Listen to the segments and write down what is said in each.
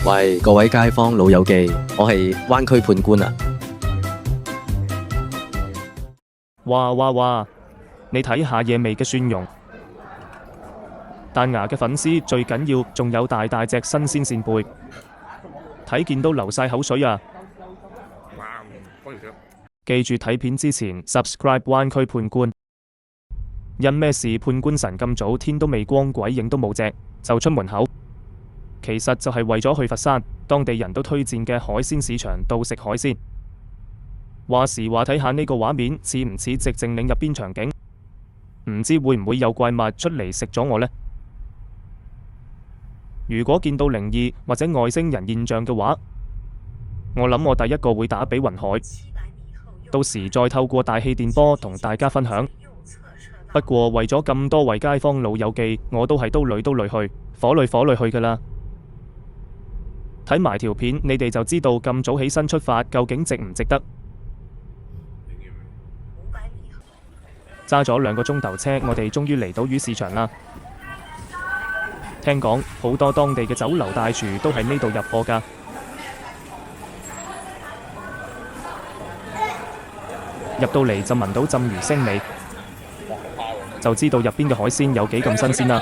喂，各位街坊老友記，我係灣區判官啊！哇！你睇下野味嘅蒜蓉，彈牙嘅粉絲最緊要，仲有大大隻新鮮扇貝，睇見都流晒口水啊！記住睇片之前 subscribe 灣區判官，因咩事判官神咁早天都未光，鬼影都冇隻就出門口？其實就係為咗去佛山，當地人都推薦嘅海鮮市場度食海鮮。話時話睇下呢個畫面似唔似寂靜嶺入邊場景？唔知會唔會有怪物出嚟食咗我呢？如果見到靈異或者外星人現象嘅話，我諗我第一個會打俾雲海，到時再透過大氣電波同大家分享。不過為咗咁多位街坊老友記，我都係都累去，火累去㗎啦。睇埋條片，你哋就知道咁早起身出發究竟值唔值得。揸咗2個鐘頭車，我哋終於嚟到魚市場啦。聽講好多當地嘅酒樓大廚都喺呢度入貨㗎。入到嚟就聞到浸魚腥味，就知道入邊嘅海鮮有幾咁新鮮啦。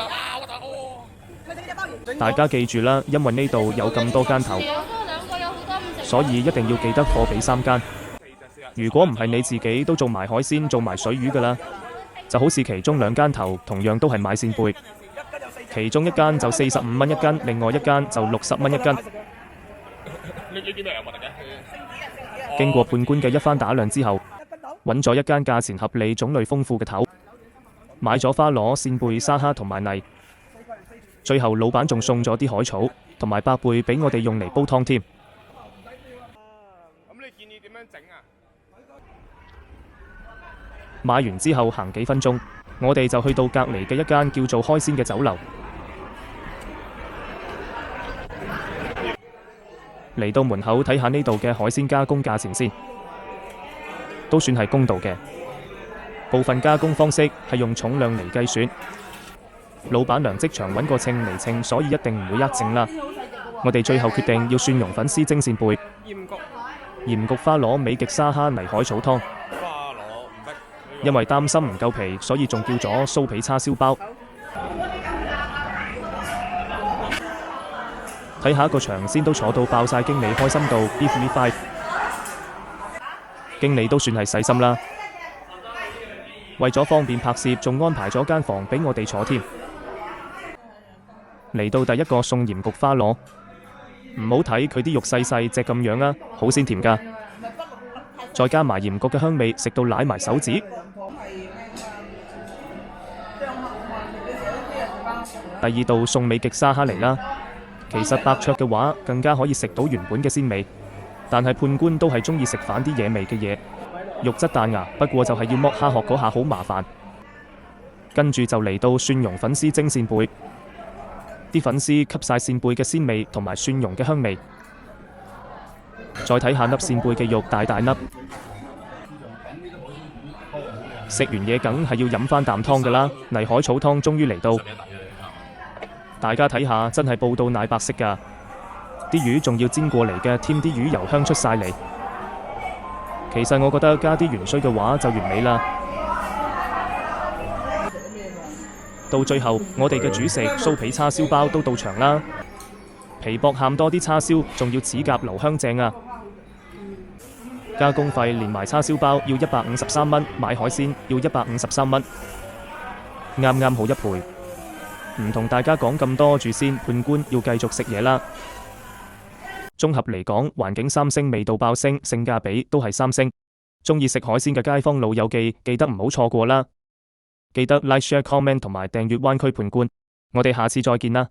大家記住啦，因為呢度有咁多間頭，所以一定要記得貨比3間。如果唔係你自己都做埋海鮮做埋水魚㗎啦，就好似其中2間頭同樣都係賣扇貝，其中一間就45蚊一斤，另外一間就60蚊一斤。經過判官嘅一番打量之後，揾咗一間價錢合理、種類豐富嘅頭，買咗花螺、扇貝、沙蝦同埋泥。最後老闆仲送咗啲海草同埋白貝俾我哋用嚟煲湯添。咁你建議點樣整啊？買完之後行幾分鐘，我哋就去到隔離嘅一間叫做開鮮嘅酒樓。嚟到門口睇下呢度嘅海鮮加工價錢先，都算係公道嘅。部分加工方式係用重量嚟計算。老闆娘即場揾個稱嚟稱，所以一定唔會呃正啦。我哋最後決定要蒜蓉粉絲蒸扇貝、鹽焗花螺、美極沙蝦泥海草湯。因為擔心唔夠皮，所以仲叫咗酥皮叉燒包。睇下個場先都坐到爆晒，經理開心到 Give me 5。經理都算係細心啦，為咗方便拍攝，仲安排咗間房俾我哋坐添。嚟到第一個餸鹽焗花螺，唔好睇佢啲肉細細隻咁樣啊，好鮮甜㗎，再加埋鹽焗嘅香味，食到舐埋手指。第2道餸美極沙蝦嚟啦，其實白灼嘅話更加可以食到原本嘅鮮味，但係判官都係鍾意食返啲野味嘅嘢，肉質彈牙，不過就係要剝蝦殼嗰下好麻煩。跟住就嚟到蒜蓉粉絲蒸扇貝。啲粉絲吸晒扇貝嘅鮮味同埋蒜蓉嘅香味，再睇下粒扇貝嘅肉大大粒，食完嘢梗係要飲返啖湯㗎啦。泥海草湯終於嚟到，大家睇下真係報到奶白色㗎，啲魚仲要煎過嚟嘅，添啲魚油香出晒嚟。其實我覺得加啲元荽嘅話就完美啦。到最後，我哋嘅主食酥皮叉燒包都到場啦，皮薄餡多啲叉燒，仲要齒夾留香正啊！加工費連埋叉燒包要153蚊，買海鮮要153蚊，啱啱好1倍。唔同大家講咁多住先，判官要繼續食嘢啦。綜合嚟講，環境3星，味道爆星，性價比都係3星。鍾意食海鮮嘅街坊老友記，記得唔好錯過啦！記得 like、share、comment 同埋訂閱灣區判官，我哋下次再見啦！